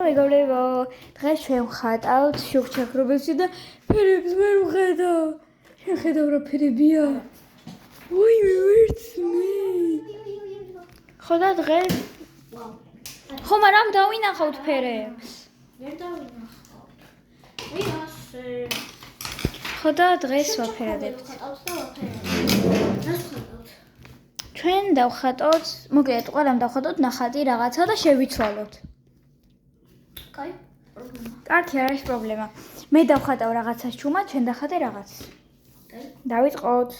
მეგობრებო, დღეს ჩვენ ვხატავთ შუქჩაქრობებში და ფერებს ვერ ვხედავ. შეხედავ რა ფერებია. ოი, ვერც მე. ხო და დღეს ხო, მაგრამ დავინახავთ ფერებს. ვერ დავინახავთ. მე ასე. ხო და დღეს ვაფერადებთ. ჩვენ დავხატოთ, მოკლედ ყველამ დავხატოთ ნახატი რაღაცა და შევიცვალოთ. კაი, პრობლემა. კარგი, არ არის პრობლემა. მე დავხატავ რაღაცას ჩუმად, ჩვენ დახატე რაღაც. კაი. დავიწყოთ.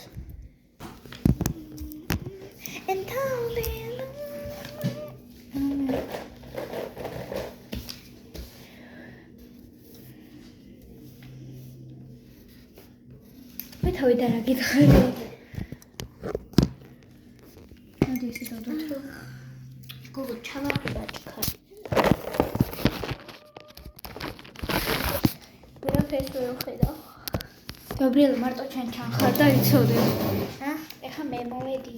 მე თავიდან რა გითხარი? მოდი ესე დავდოთ რომ გოგო ჩავარდება ჭიქა. ვერაფერს ვერ ვხედავ. გაბრიელა მარტო ჩვენ ჩანხარ და იცოდე. ეხა მე მოვედი.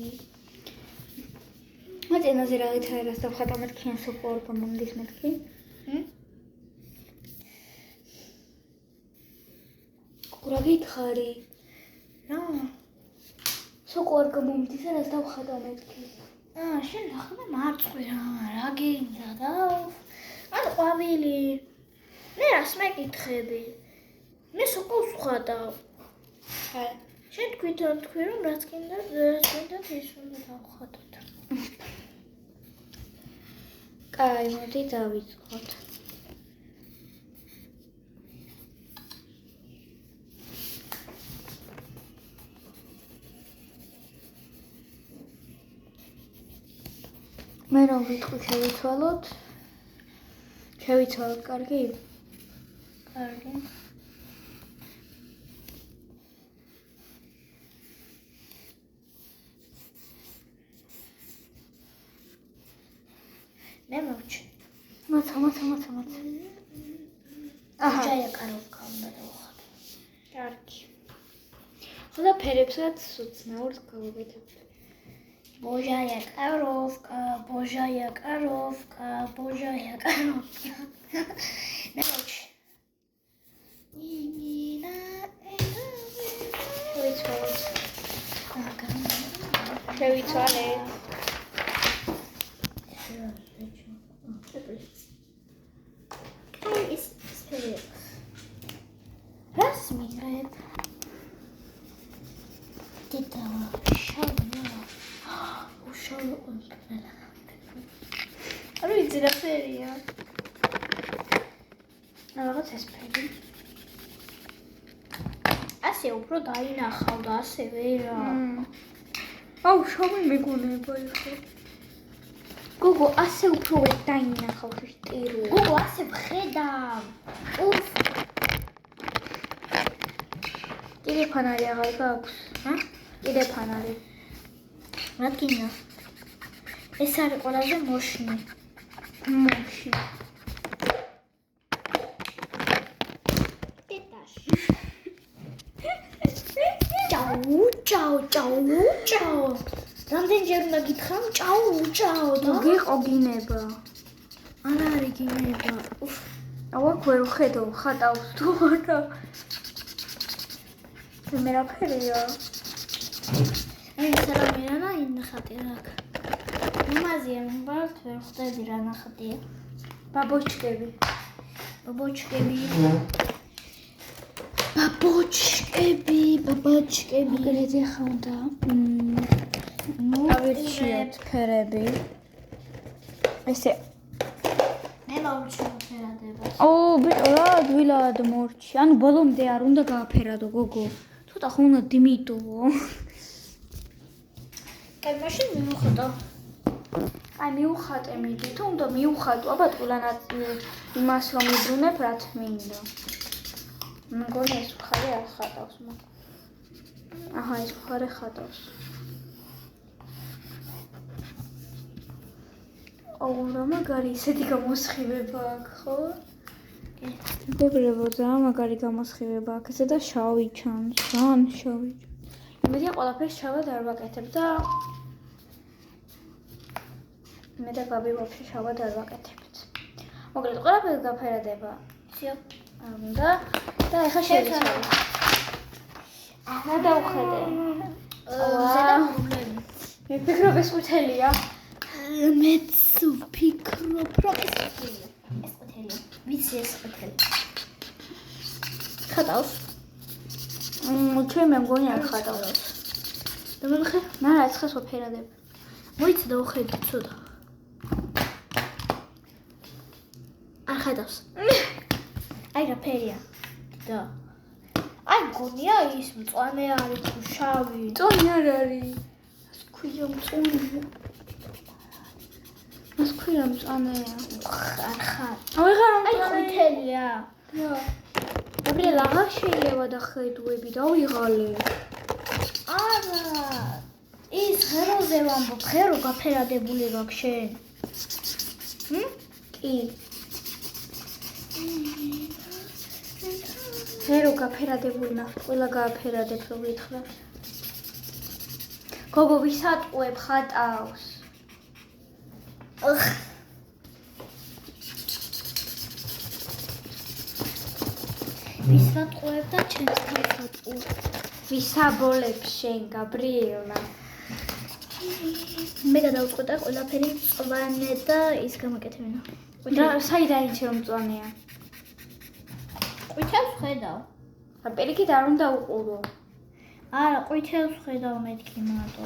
მაწენაზე რა ითარას დავხატა მეთქიან სოყორ გამომდის მეთქი. გურა გითხარი. რა? სოყორ გამომდის რას დავხატა მეთქი. შენ ახლა მარწყვი რა გინდა და ან ყვავილი. მე რას მეკითხები? მე სოყორს ვხატავ. შენ თქვი რომ რაც გინდა ის უნდა დავხატოთ. კაი, მოდი დავიწყოთ. მე რომ ვიტყვი შევიცვალოთ. შევიცვალოთ, კარგი? კარგი. მე მოვჩი. მოცა. აჰა. ჯაიაკაროვკა უნდა დავხატო. კარგი. ხო და ფერებსაც უცნაურს გავაკეთებ. Божая коровка. Ночь. შევიცვალეთ. Is spirit. Раз миграет. Где-то შალო არ ვიცი რა ფერია. რაღაც ეს ფერი. ასე უფრო დაინახავ და ასე ვერა. აუ, შავი მეგონება იყო. გოგო, ასე უფრო ვერ დაინახავ შტირო. გოგო, ასე ვხედავ. უფ. კიდე ფანარი აღარ გაქვს? კიდე ფანარი. რა გინდა? ეს არის ყველაზე მოშნი. მოშნი. ტეტაში. ჭაუ. რამდენჯერ უნდა გითხრა ჭაუ და გიყო გინება. არ არის გინება. უფ. აუ, აქ ვერ ვხედავ, ხატავს თუ არა. მე რა ფერია? აი სარამირა რა ინახატი რა. იმაზია მომბალთ ვერ ხვდები რა ნახატია. ბაბოჩკები. მოგერეძე ხანდა. ავირჩიოთ ფერები. ესე. მე მოვჩი ფერადებას. რა დვილად მორჩი. ანუ ბოლომდე არ უნდა გააფერადო გოგო. ცოტა ხო უნდა დიმიტოვო. კაი, მაშინ მივუხატო. აი მივუხატე მიდი. თუ უნდა მივუხატო, აბა ყველანაც იმას რომ მიბრუნებ, რაც მინდა. მგონი ეს მხარე არ ხატავს მაგ. აჰა, ეს მხარე ხატავს. აუ, რა მაგარი ისეთი გამოსხივება აქვს, ხო? მეგობრებო, ძალიან მაგარი გამოსხივება აქვს. ესა და შავი ჩანს, ძალიან შავი. იმედია ყველაფერს შავად არ ვაკეთებ და მე და გაბი ვაფშე შავად არ ვაკეთებთ. მოკლედ ყველაფერი გაფერადება. всё. არ უნდა და ეხლა შევიცვალე. რა დავხედე? ზედა პრობლემა. მე ვფიქრობ ეს ყვითელია. მეც ვფიქრობ, რომ ეს ყვითელია. ეს ყვითელია. ვიცი ეს ყვითელი. ხატავს. ჩვენ მე მგონი არ ხატავს. და მომხე? მარა ცხეს ვაფერადებ. მოიცა და უხედი ცოტა. არ ხატავს. აი რა ფერია. და აი გონია ის მწვანე არის თუ შავი. წონი არ არის. ეს ქვია მწონია. ეს ქვია მწვანეა. არ ხარ. აი ხარ აი მწვანე. ყვითელია. გაბრიელ აღარ შეიძლება დახედუები დავიღალე. არა. ის ღეროზე ვამბობ, ღერო გაფერადებული გაქვს შენ. კი. ღერო გაფერადებული ნახე, ყველა გააფერადებ რო გითხრა. გოგო ვისატყუებ ხატავს. ვისატყუებ და ჩემს თავს ვატყუებ. ვისაბოლებ შენ გაბრიელა. მე გადავწყვეტე ყველაფერი მწვანე და ის გამაკეთებინა. რა საიდან იცი რომ მწვანეა? ყვითელს ხედავ. რა პირიქით არ უნდა უყურო. არა, ყვითელს ხედავ მეთქი მარტო.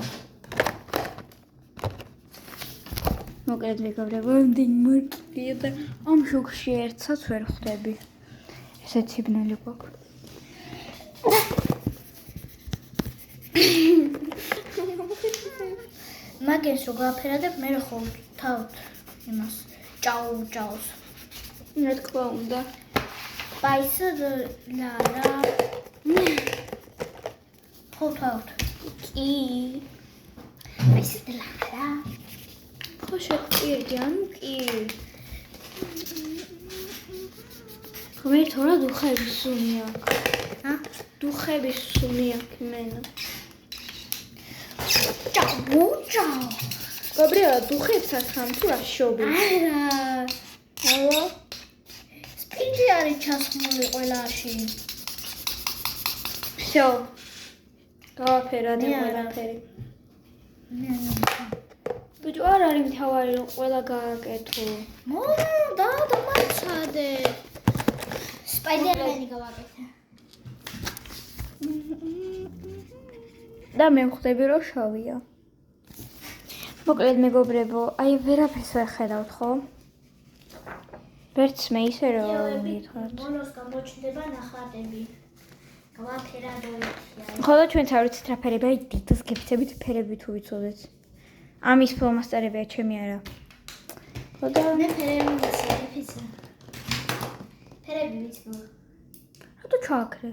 მოკლედ მეგობრებო, იმდენი მარტივია და ამ შოქში ერთსაც ვერ ხვდები. ესეც იბნელი გვაქვს. მაგენს რო გააფერადებ, მე ხო თავთ იმას ჭაუს. რა თქმა უნდა. Weiße Lara. Fotout. კი. Weiße Lara. ხო შეგვიერთი, ანუ კი. ხმე თორა დუხების სუნი აქვს. დუხების სუნი აქვს მენა. ჭაუ. გაბრიელა დუხებსაც ხამ თუ რა შობი? არა. სპინჯი არის ჩასმული ყველაში. всё. გავაფერადე ყველაფერი. ბიჭო არ არის მთავარი რომ ყველა გააკეთო. და დამარცხადე. სპაიდერმენი გავაკეთე. და მე ვხვდები რომ შავია. მოკლედ მეგობრებო, აი ვერაფერს ვერ ხედავთ ხო? ვერც მე ისე რომ გითხრათ. მონოს გამოჩნდება ნახატები. გავაფერადეთ. ხოლო ჩვენც არ ვიცით რა ფერები არის, დიდოს გიფცებით ფერები თუ ვიცოდეთ. ამის ფლომასტერებია ჩემი არა. ხო და მე ფერები ვიცი, ფიცი. ფერები ვიცი. რატო ჩააქრე?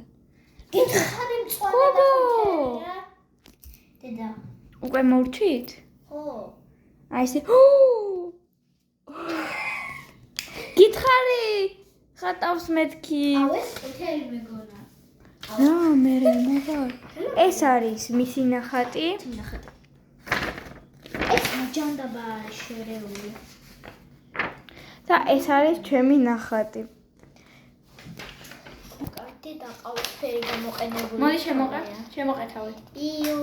გითხარი მწვანე და ყვითელია. დედა. უკვე მოვჩით? ხო. აი ესე. გითხარი? ხატავს მეთქი. აუ ეს ყვითელი მეგონა. რა მე მოგარ. ეს არის მისი ნახატი. ნახატი. ეს ჯანდაბა არის შერეული. და ეს არის ჩემი ნახატი. კარტი და ყავისფერი გამოყენებული. მოდი შემოყეთავე. იო.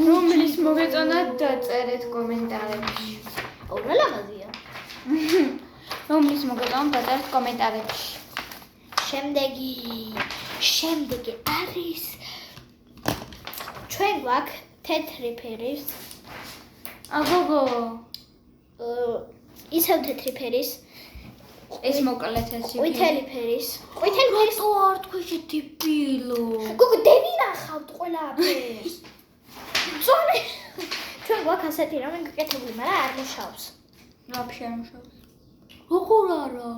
რომლის მოგეწონათ დაწერეთ კომენტარებში. აუ რა ლამაზია. რომლის მოგეწონათ დაწერეთ კომენტარებში. შემდეგი არის ჩვენ გვაქვს თეთრი ფერის. აგოგო. ისევ თეთრი ფერის. ეს მოკლედ ეს ყვითელი ფერის. ყვითელი ფერის. რატო არ თქვი ტიპილო? გოგო დევინახავთ ყველაფერს. ზონე. ჩვენ გვაქვს ასეთი რამე გაკეთებული, მაგრამ არ მუშაობს. ვაფშე არ მუშაობს. როგორ არა?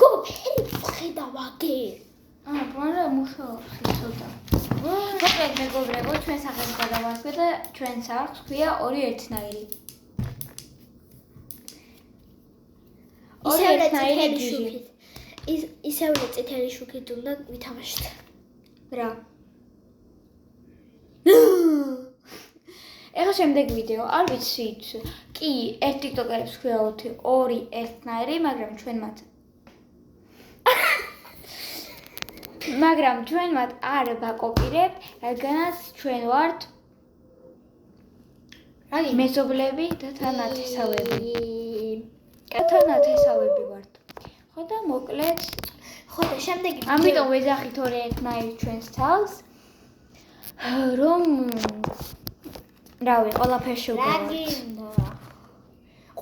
გოგო ფერი ხედავ აგერ. მაგრამ მუშაობს ცოტა. მოკლედ მეგობრებო, ჩვენ სახელს გადავასვე და ჩვენს აქვს ქვია ორი ერთნაირი. ისევ წითელი შუქით. ისევ წითელი შუქით უნდა ვითამაშოთ. რა? ეხლა შემდეგ ვიდეო, არ ვიცით. კი, ერთ TikToker-ებს ხვილავთ ორი ერთნაირი, მაგრამ ჩვენ მათ არ ვაკოპირებთ, რადგანაც ჩვენ ვართ მეზობლები და თანათესავები. თანათესავები ვართ. ხო და მოკლედ, ხო და შემდეგი ამიტომ ვეძახით ორი ერთნაირი ჩვენს თავს, რომ რავი, ყველაფერში რა უგავართ. გინდა?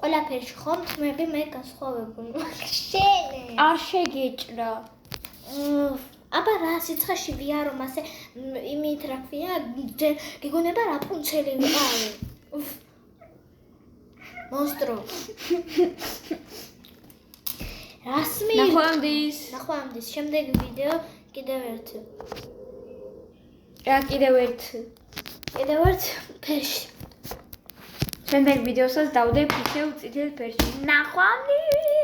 ყველაფერში ხომ თმები მე განსხვავებული. შენ. არ შეგეჭრა. აბა რა სიცხეში ვია რომ ასე იმით რა ქვია, გიგონება რაპუნცელი ვიყავი. მონსტრო. რასმი? ნახვამდის. შემდეგი ვიდეო კიდევ ერთი. რა კიდევ ერთ ფერში. შემდეგ ვიდეოსაც დავდებ ისევ წითელ ფერში. ნახვამდის.